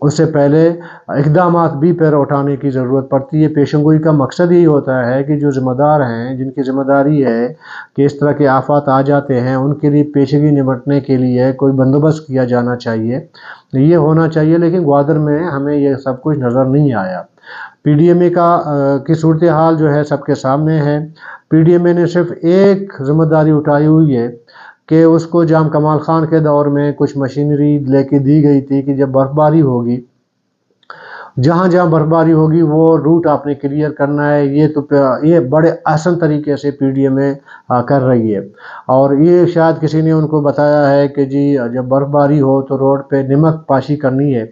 اس سے پہلے اقدامات بھی پیر اٹھانے کی ضرورت پڑتی ہے۔ پیشن گوئی کا مقصد یہی ہوتا ہے کہ جو ذمہ دار ہیں، جن کی ذمہ داری ہے کہ اس طرح کے آفات آ جاتے ہیں، ان کے لیے پیشگی نمٹنے کے لیے کوئی بندوبست کیا جانا چاہیے، یہ ہونا چاہیے۔ لیکن گوادر میں ہمیں یہ سب کچھ نظر نہیں آیا۔ پی ڈی ایم اے کی صورتحال جو ہے سب کے سامنے ہے۔ پی ڈی ایم اے نے صرف ایک ذمہ داری اٹھائی ہوئی ہے کہ اس کو جام کمال خان کے دور میں کچھ مشینری لے کے دی گئی تھی کہ جب برف باری ہوگی، جہاں جہاں برف باری ہوگی وہ روٹ آپ نے کلیئر کرنا ہے۔ یہ بڑے آسان طریقے سے پی ڈی ایم اے کر رہی ہے، اور یہ شاید کسی نے ان کو بتایا ہے کہ جی جب برف باری ہو تو روڈ پہ نمک پاشی کرنی ہے،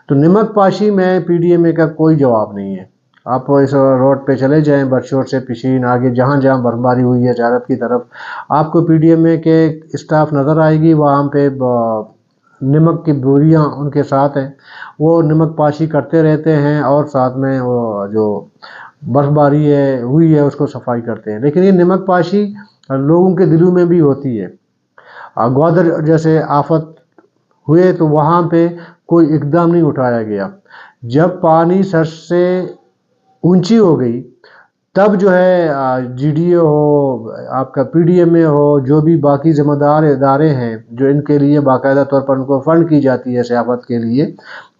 تو نمک پاشی میں پی ڈی ایم اے کا کوئی جواب نہیں ہے۔ آپ اس روڈ پہ چلے جائیں برشور سے پشین آگے جہاں جہاں برف باری ہوئی ہے زیارت کی طرف، آپ کو پی ڈی ایم اے کے اسٹاف نظر آئے گی، وہاں پہ نمک کی بوریاں ان کے ساتھ ہیں، وہ نمک پاشی کرتے رہتے ہیں اور ساتھ میں وہ جو برف باری ہوئی ہے اس کو صفائی کرتے ہیں۔ لیکن یہ نمک پاشی لوگوں کے دلوں میں بھی ہوتی ہے۔ گوادر جیسے آفت ہوئے تو وہاں پہ کوئی اقدام نہیں اٹھایا گیا۔ جب پانی سر سے اونچی ہو گئی تب جو ہے جی ڈی اے ہو، آپ کا پی ڈی ایم اے ہو، جو بھی باقی ذمہ دار ادارے ہیں جو ان کے لیے باقاعدہ طور پر ان کو فنڈ کی جاتی ہے سیاحت کے لیے،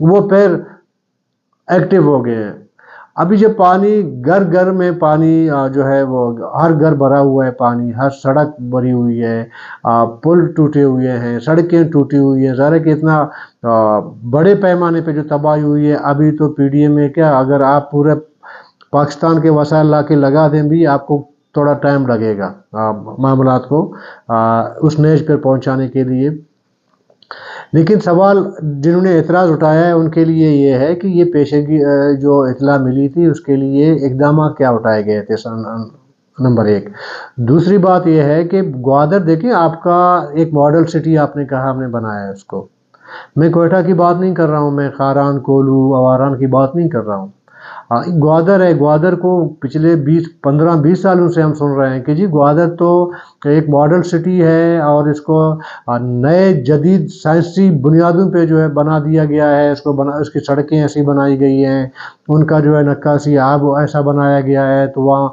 وہ پھر ایکٹیو ہو گئے ہیں۔ ابھی جب پانی گھر گھر میں پانی جو ہے وہ ہر گھر بھرا ہوا ہے، پانی ہر سڑک بھری ہوئی ہے، پل ٹوٹے ہوئے ہیں، سڑکیں ٹوٹی ہوئی ہیں، ظاہر ہے کہ اتنا بڑے پیمانے پہ جو تباہی ہوئی ہے، ابھی تو پی ڈی ایم اے کیا، اگر آپ پورے پاکستان کے وسائل لا کے لگا دیں بھی آپ کو تھوڑا ٹائم لگے گا معاملات کو اس نیز پر پہنچانے کے لیے۔ لیکن سوال جنہوں نے اعتراض اٹھایا ہے ان کے لیے یہ ہے کہ یہ پیشگی جو اطلاع ملی تھی اس کے لیے اقدامات کیا اٹھائے گئے تھے، نمبر ایک۔ دوسری بات یہ ہے کہ گوادر دیکھیں، آپ کا ایک ماڈل سٹی آپ نے کہا ہم نے بنایا ہے اس کو۔ میں کوئٹہ کی بات نہیں کر رہا ہوں، میں خاران، کولو، اواران کی بات نہیں کر رہا ہوں۔ گوادر ہے، گوادر کو پچھلے 15-20 سالوں سے ہم سن رہے ہیں کہ جی گوادر تو ایک ماڈل سٹی ہے اور اس کو نئے جدید سائنسی بنیادوں پہ جو ہے بنا دیا گیا ہے، اس کی سڑکیں ایسی بنائی گئی ہیں، ان کا جو ہے نقاشی آب ایسا بنایا گیا ہے۔ تو وہاں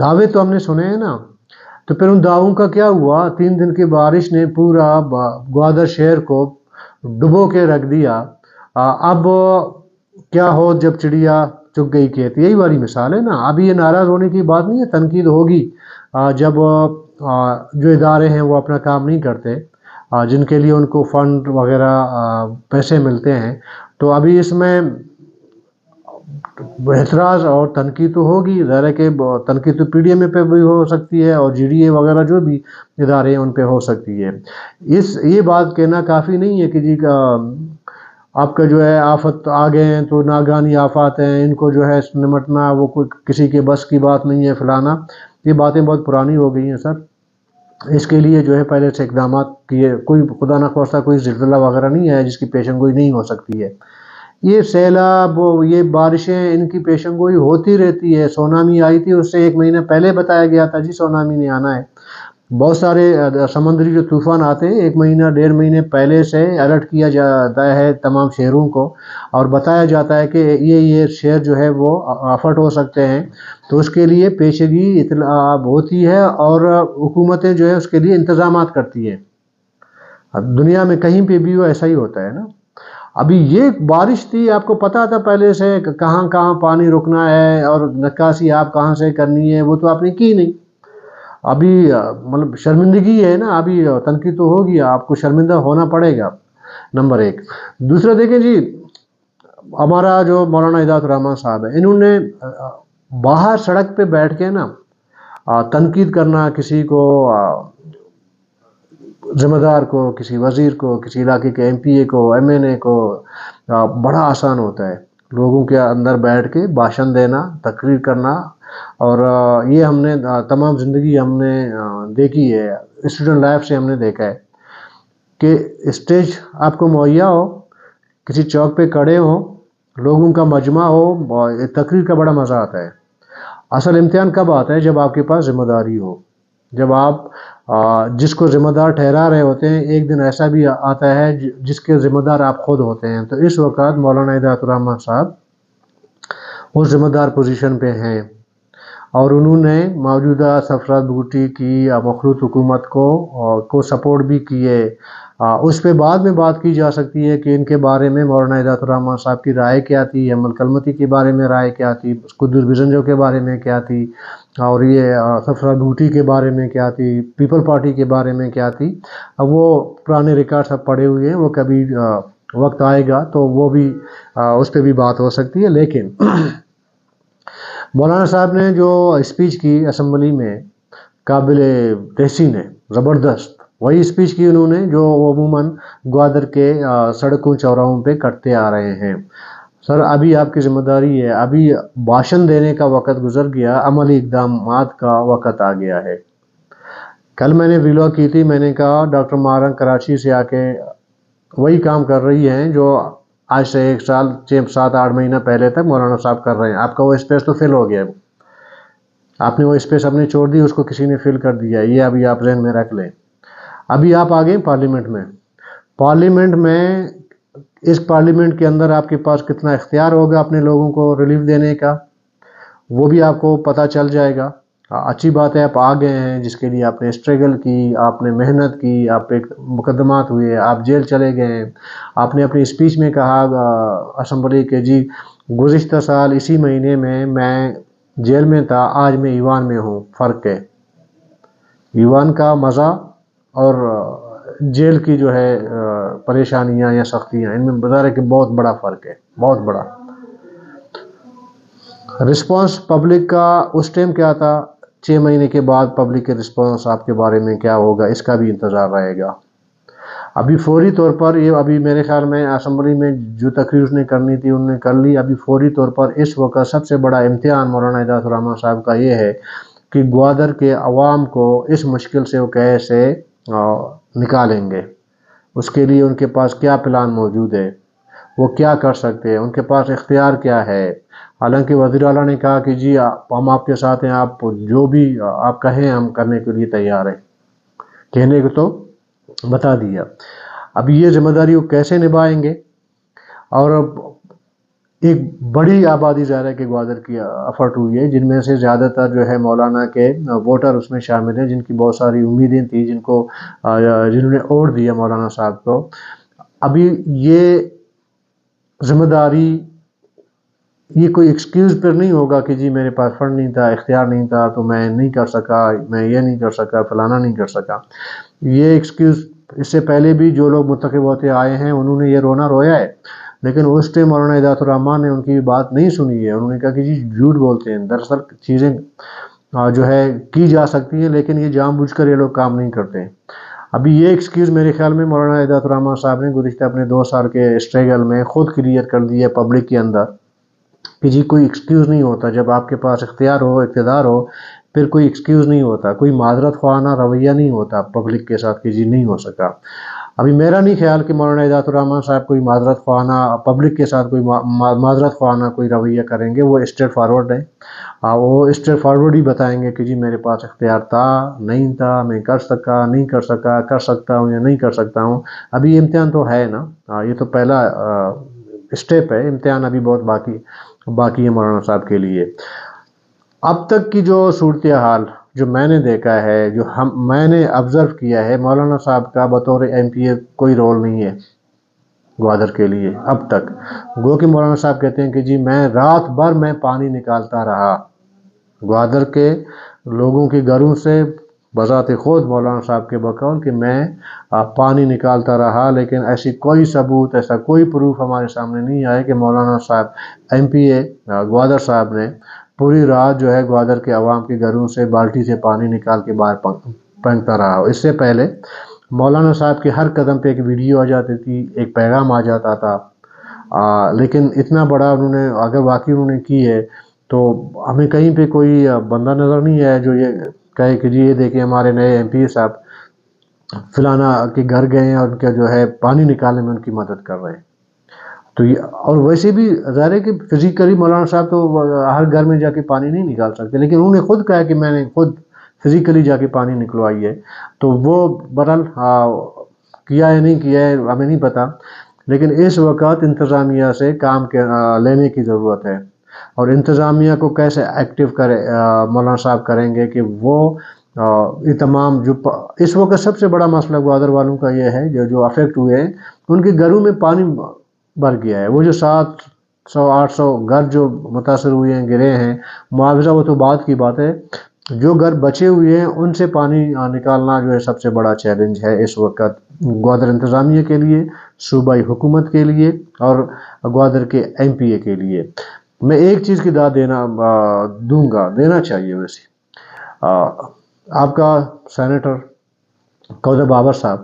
دعوے تو ہم نے سنے ہیں نا، تو پھر ان دعووں کا کیا ہوا؟ 3 دن کی بارش نے پورا گوادر شہر کو ڈبو کے رکھ دیا۔ اب کیا ہو جب چڑیا چگ گئی کھیت، یہی والی مثال ہے نا۔ ابھی یہ ناراض ہونے کی بات نہیں ہے، تنقید ہوگی جب جو ادارے ہیں وہ اپنا کام نہیں کرتے، جن کے لیے ان کو فنڈ وغیرہ پیسے ملتے ہیں، تو ابھی اس میں اعتراض اور تنقید تو ہوگی۔ ظاہر ہے کہ تنقید تو پی ڈی ایم اے پہ بھی ہو سکتی ہے اور جی ڈی اے وغیرہ جو بھی ادارے ہیں ان پہ ہو سکتی ہے۔ یہ بات کہنا کافی نہیں ہے کہ جی آپ کا جو ہے آفت آ گئے ہیں تو ناگہانی آفات ہیں، ان کو جو ہے نمٹنا وہ کوئی کسی کے بس کی بات نہیں ہے فلانا۔ یہ باتیں بہت پرانی ہو گئی ہیں سر۔ اس کے لیے جو ہے پہلے سے اقدامات کیے، کوئی خدا نخواستہ کوئی زلزلہ وغیرہ نہیں ہے جس کی پیشن گوئی نہیں ہو سکتی ہے۔ یہ سیلاب، یہ بارشیں، ان کی پیشن گوئی ہوتی رہتی ہے۔ سونامی آئی تھی، اس سے 1 مہینہ پہلے بتایا گیا تھا جی سونامی نے آنا ہے۔ بہت سارے سمندری جو طوفان آتے ہیں 1 مہینہ 1.5 مہینے پہلے سے الرٹ کیا جاتا ہے تمام شہروں کو، اور بتایا جاتا ہے کہ یہ شہر جو ہے وہ آفٹ ہو سکتے ہیں، تو اس کے لیے پیشگی اطلاع ہوتی ہے اور حکومتیں جو ہے اس کے لیے انتظامات کرتی ہیں۔ اب دنیا میں کہیں پہ بھی وہ ایسا ہی ہوتا ہے نا۔ ابھی یہ بارش تھی، آپ کو پتا تھا پہلے سے کہاں کہاں پانی رکنا ہے اور نکاسی آپ کہاں سے کرنی ہے، وہ تو آپ نے کی نہیں۔ ابھی مطلب شرمندگی ہے نا، ابھی تنقید تو ہوگی، آپ کو شرمندہ ہونا پڑے گا، نمبر ایک۔ دوسرا دیکھیں جی، ہمارا جو مولانا ہدایت الرحمان صاحب ہے، انہوں نے باہر سڑک پہ بیٹھ کے نا تنقید کرنا کسی کو، ذمہ دار کو، کسی وزیر کو، کسی علاقے کے ایم پی اے کو، ایم این اے کو، بڑا آسان ہوتا ہے لوگوں کے اندر بیٹھ کے بھاشن دینا، تقریر کرنا۔ اور یہ ہم نے تمام زندگی ہم نے دیکھی ہے، اسٹوڈنٹ لائف سے ہم نے دیکھا ہے کہ اسٹیج آپ کو مہیا ہو، کسی چوک پہ کھڑے ہوں، لوگوں کا مجمع ہو، تقریر کا بڑا مزہ آتا ہے۔ اصل امتحان کب آتا ہے؟ جب آپ کے پاس ذمہ داری ہو، جب آپ جس کو ذمہ دار ٹھہرا رہے ہوتے ہیں، ایک دن ایسا بھی آتا ہے جس کے ذمہ دار آپ خود ہوتے ہیں۔ تو اس وقت مولانا ہدایت الرحمان صاحب اس ذمہ دار پوزیشن پہ ہیں، اور انہوں نے موجودہ سرفراز بھٹی کی مخلوط حکومت کو سپورٹ بھی کیے۔ اس پہ بعد میں بات کی جا سکتی ہے کہ ان کے بارے میں مولانا ہدایت الرحمان صاحب کی رائے کیا تھی، احمد کلمتی کے بارے میں رائے کیا تھی، قدوس بزنجو کے بارے میں کیا تھی، اور یہ سرفراز بھٹی کے بارے میں کیا تھی، پیپل پارٹی کے بارے میں کیا تھی۔ اب وہ پرانے ریکارڈ سب پڑے ہوئے ہیں، وہ کبھی وقت آئے گا تو وہ بھی اس پہ بھی بات ہو سکتی ہے۔ لیکن مولانا صاحب نے جو اسپیچ کی اسمبلی میں، قابل تحسین ہے، زبردست وہی اسپیچ کی انہوں نے جو عموماً گوادر کے سڑکوں چوراہوں پہ کرتے آ رہے ہیں۔ سر ابھی آپ کی ذمہ داری ہے، ابھی بھاشن دینے کا وقت گزر گیا، عملی اقدامات کا وقت آ گیا ہے۔ کل میں نے ویڈیو کی تھی، میں نے کہا ڈاکٹر مارنگ کراچی سے آ کے وہی کام کر رہی ہیں جو آج سے 1 سال 7-8 مہینہ پہلے تک مولانا صاحب کر رہے ہیں۔ آپ کا وہ اسپیس تو فل ہو گیا، آپ نے وہ اسپیس اپنے چھوڑ دی، اس کو کسی نے فل کر دیا، یہ ابھی آپ ذہن میں رکھ لیں۔ ابھی آپ آ گئے پارلیمنٹ میں اس پارلیمنٹ کے اندر آپ کے پاس کتنا اختیار ہوگا اپنے لوگوں کو ریلیف دینے کا، وہ بھی آپ کو پتہ چل جائے گا۔ اچھی بات ہے آپ آ گئے ہیں، جس کے لیے آپ نے اسٹرگل کی، آپ نے محنت کی، آپ پہ مقدمات ہوئے، آپ جیل چلے گئے ہیں۔ آپ نے اپنی اسپیچ میں کہا اسمبلی کے، جی گزشتہ سال اسی مہینے میں جیل میں تھا، آج میں ایوان میں ہوں، فرق ہے۔ ایوان کا مزہ اور جیل کی جو ہے پریشانیاں یا سختیاں، ان میں بظاہر کہ بہت بڑا فرق ہے، بہت بڑا۔ رسپانس پبلک کا اس ٹائم کیا تھا، 6 مہینے کے بعد پبلک کے رسپانس آپ کے بارے میں کیا ہوگا، اس کا بھی انتظار رہے گا۔ ابھی فوری طور پر یہ ابھی میرے خیال میں اسمبلی میں جو تقریر اس نے کرنی تھی انہوں نے کر لی۔ ابھی فوری طور پر اس وقت سب سے بڑا امتحان مولانا ہدایت الرحمان صاحب کا یہ ہے کہ گوادر کے عوام کو اس مشکل سے وہ کیسے نکالیں گے، اس کے لیے ان کے پاس کیا پلان موجود ہے، وہ کیا کر سکتے ہیں، ان کے پاس اختیار کیا ہے۔ حالانکہ وزیر اعلیٰ نے کہا کہ جی ہم آپ کے ساتھ ہیں، آپ جو بھی آپ کہیں ہم کرنے کے لیے تیار ہیں، کہنے کو تو بتا دیا۔ ابھی یہ ذمہ داری وہ کیسے نبھائیں گے؟ اور ایک بڑی آبادی ظاہر کے گوادر کی افرٹ ہوئی ہے، جن میں سے زیادہ تر جو ہے مولانا کے ووٹر اس میں شامل ہیں، جن کی بہت ساری امیدیں تھیں، جنہوں نے ووٹ دیا مولانا صاحب کو۔ ابھی یہ ذمہ داری، یہ کوئی ایکسکیوز پر نہیں ہوگا کہ جی میرے پاس فنڈ نہیں تھا، اختیار نہیں تھا تو میں نہیں کر سکا، میں یہ نہیں کر سکا، فلانا نہیں کر سکا۔ یہ ایکسکیوز اس سے پہلے بھی جو لوگ منتخب ہوتے آئے ہیں انہوں نے یہ رونا رویا ہے، لیکن اس ٹائم مولانا ہدایت الرحمان نے ان کی بات نہیں سنی ہے۔ انہوں نے کہا کہ جی جھوٹ بولتے ہیں، دراصل چیزیں جو ہے کی جا سکتی ہیں، لیکن یہ جان بوجھ کر یہ لوگ کام نہیں کرتے ہیں۔ ابھی یہ ایکسکیوز میرے خیال میں مولانا ہدایت الرحمان صاحب نے گزشتہ اپنے 2 سال کے اسٹرگل میں خود کلیئر کر دیا پبلک کے اندر کہ جی کوئی ایکسکیوز نہیں ہوتا، جب آپ کے پاس اختیار ہو، اقتدار ہو، پھر کوئی ایکسکیوز نہیں ہوتا، کوئی معذرت خواہانہ رویہ نہیں ہوتا پبلک کے ساتھ کہ جی نہیں ہو سکا۔ ابھی میرا نہیں خیال کہ مولانا ہدایت الرحمان صاحب کوئی معذرت خواہانہ پبلک کے ساتھ کوئی معذرت خواہانہ کوئی رویہ کریں گے۔ وہ اسٹریٹ فارورڈ ہے، وہ اسٹریٹ فارورڈ ہی بتائیں گے کہ جی میرے پاس اختیار تھا، نہیں تھا، میں کر سکا، نہیں کر سکا، کر سکتا ہوں یا نہیں کر سکتا ہوں۔ ابھی امتحان تو ہے نا، یہ تو پہلا اسٹیپ ہے، امتحان ابھی بہت باقی ہے مولانا صاحب کے لیے۔ اب تک کی جو صورتحال جو میں نے دیکھا ہے، جو میں نے آبزرو کیا ہے، مولانا صاحب کا بطور MP کوئی رول نہیں ہے گوادر کے لیے اب تک۔ گو کہ مولانا صاحب کہتے ہیں کہ جی میں رات بھر میں پانی نکالتا رہا گوادر کے لوگوں کے گھروں سے، بذات خود مولانا صاحب کے بقول کہ میں پانی نکالتا رہا، لیکن ایسی کوئی ثبوت، ایسا کوئی پروف ہمارے سامنے نہیں آیا کہ مولانا صاحب MPA گوادر صاحب نے پوری رات جو ہے گوادر کے عوام کے گھروں سے بالٹی سے پانی نکال کے باہر پھینکتا رہا۔ اس سے پہلے مولانا صاحب کے ہر قدم پہ ایک ویڈیو آ جاتی تھی، ایک پیغام آ جاتا تھا، لیکن اتنا بڑا انہوں نے اگر واقعی انہوں نے کی ہے تو ہمیں کہیں پہ کوئی بندہ نظر نہیں آیا جو یہ کہے کہ جی یہ دیکھیں ہمارے نئے MPA صاحب فلانا کے گھر گئے ہیں اور ان کا جو ہے پانی نکالنے میں ان کی مدد کر رہے ہیں۔ تو یہ اور ویسے بھی ظاہر ہے کہ فزیکلی مولانا صاحب تو ہر گھر میں جا کے پانی نہیں نکال سکتے، لیکن انہوں نے خود کہا کہ میں نے خود فزیکلی جا کے پانی نکلوائیے. تو وہ بہرحال کیا ہے نہیں کیا ہے ہمیں نہیں پتا، لیکن اس وقت انتظامیہ سے کام لینے کی ضرورت ہے. اور انتظامیہ کو کیسے ایکٹیو کرے مولانا صاحب کریں گے کہ وہ یہ تمام جو اس وقت سب سے بڑا مسئلہ گوادر والوں کا یہ ہے جو افیکٹ ہوئے ہیں ان کے گھروں میں پانی بھر گیا ہے. وہ جو 700-800 گھر جو متاثر ہوئے ہیں گرے ہیں، معاوضہ وہ تو بعد کی بات ہے، جو گھر بچے ہوئے ہیں ان سے پانی نکالنا جو ہے سب سے بڑا چیلنج ہے اس وقت گوادر انتظامیہ کے لیے، صوبائی حکومت کے لیے اور گوادر کے MPA کے لیے. میں ایک چیز کی داد دینا چاہیے ویسے. آپ کا سینیٹر کوثر بابر صاحب،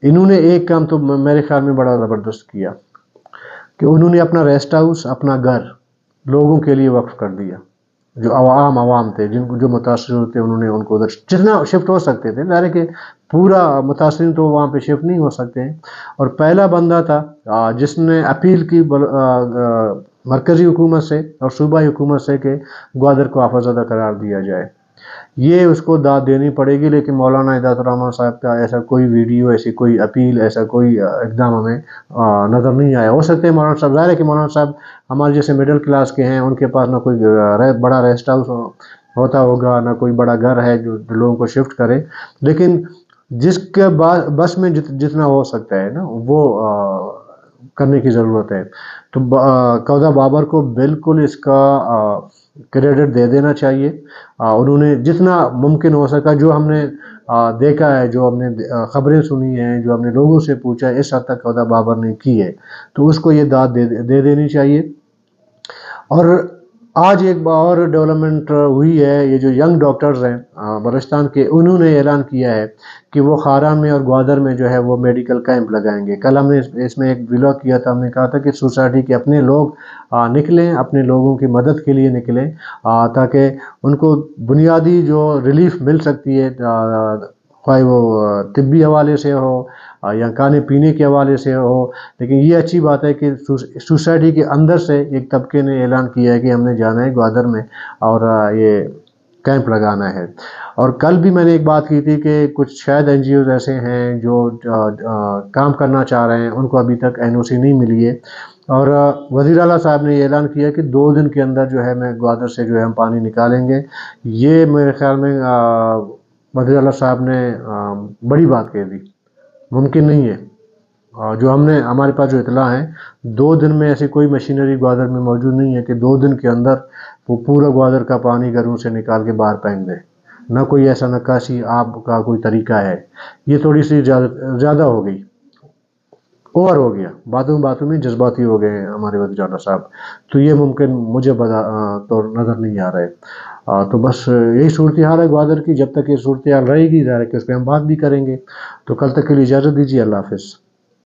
انہوں نے ایک کام تو میرے خیال میں بڑا زبردست کیا کہ انہوں نے اپنا ریسٹ ہاؤس، اپنا گھر لوگوں کے لیے وقف کر دیا. جو عوام تھے جو متاثر ہوتے انہوں نے ان کو ادھر جتنا شفٹ ہو سکتے تھے، ظاہر ہے کہ پورا متاثرین تو وہاں پہ شفٹ نہیں ہو سکتے ہیں. اور پہلا بندہ تھا جس نے اپیل کی مرکزی حکومت سے اور صوبائی حکومت سے کہ گوادر کو آفت زدہ قرار دیا جائے. یہ اس کو داد دینی پڑے گی، لیکن مولانا ہدایت الرحمن صاحب کا ایسا کوئی ویڈیو، ایسی کوئی اپیل، ایسا کوئی اقدام ہمیں نظر نہیں آیا. ہو سکتے ہیں مولانا صاحب، ظاہر ہے کہ مولانا صاحب ہمارے جیسے مڈل کلاس کے ہیں، ان کے پاس نہ کوئی بڑا ریسٹ ہاؤس ہوتا ہوگا، نہ کوئی بڑا گھر ہے جو لوگوں کو شفٹ کرے، لیکن جس کے بس میں جتنا ہو سکتا ہے نا وہ کرنے کی ضرورت ہے. تو کوثر بابر کو بالکل اس کا کریڈٹ دے دینا چاہیے. انہوں نے جتنا ممکن ہو سکا، جو ہم نے دیکھا ہے، جو ہم نے خبریں سنی ہیں، جو ہم نے لوگوں سے پوچھا ہے، اس حد تک کوثر بابر نے کی ہے، تو اس کو یہ داد دے دینی چاہیے. اور آج ایک اور ڈیولپمنٹ ہوئی ہے، یہ جو ینگ ڈاکٹرز ہیں بلوچستان کے، انہوں نے اعلان کیا ہے کہ وہ خاران میں اور گوادر میں جو ہے وہ میڈیکل کیمپ لگائیں گے. کل ہم نے اس میں ایک ولاگ کیا تھا، ہم نے کہا تھا کہ سوسائٹی کے اپنے لوگ نکلیں، اپنے لوگوں کی مدد کے لیے نکلیں، تاکہ ان کو بنیادی جو ریلیف مل سکتی ہے، خواہ وہ طبی حوالے سے ہو یا کھانے پینے کے حوالے سے ہو. لیکن یہ اچھی بات ہے کہ سوسائٹی کے اندر سے ایک طبقے نے اعلان کیا ہے کہ ہم نے جانا ہے گوادر میں اور یہ کیمپ لگانا ہے. اور کل بھی میں نے ایک بات کی تھی کہ کچھ شاید NGOز ایسے ہیں جو کام کرنا چاہ رہے ہیں، ان کو ابھی تک NOC نہیں ملی ہے. اور وزیر اعلیٰ صاحب نے یہ اعلان کیا کہ 2 دن کے اندر جو ہے میں گوادر سے جو ہے ہم پانی نکالیں گے. یہ میرے خیال میں وزیر اعلیٰ صاحب نے بڑی بات کہہ دی. ممکن نہیں ہے، جو ہمارے پاس جو اطلاع ہیں، 2 دن میں ایسی کوئی مشینری گوادر میں موجود نہیں ہے کہ 2 دن کے اندر وہ پورا گوادر کا پانی گھروں سے نکال کے باہر پھینک دے. نہ کوئی ایسا نکاسی آپ کا کوئی طریقہ ہے. یہ تھوڑی سی زیادہ ہو گئی، اوور ہو گیا، باتوں میں جذباتی ہو گئے ہیں ہمارے وزیر اعلیٰ صاحب. تو یہ ممکن مجھے تو نظر نہیں آ رہے. تو بس یہی صورتحال ہے گوادر کی. جب تک یہ صورتحال رہے گی، ظاہر ہے کہ اس پہ ہم بات بھی کریں گے. تو کل تک کے لیے اجازت دیجیے. اللہ حافظ.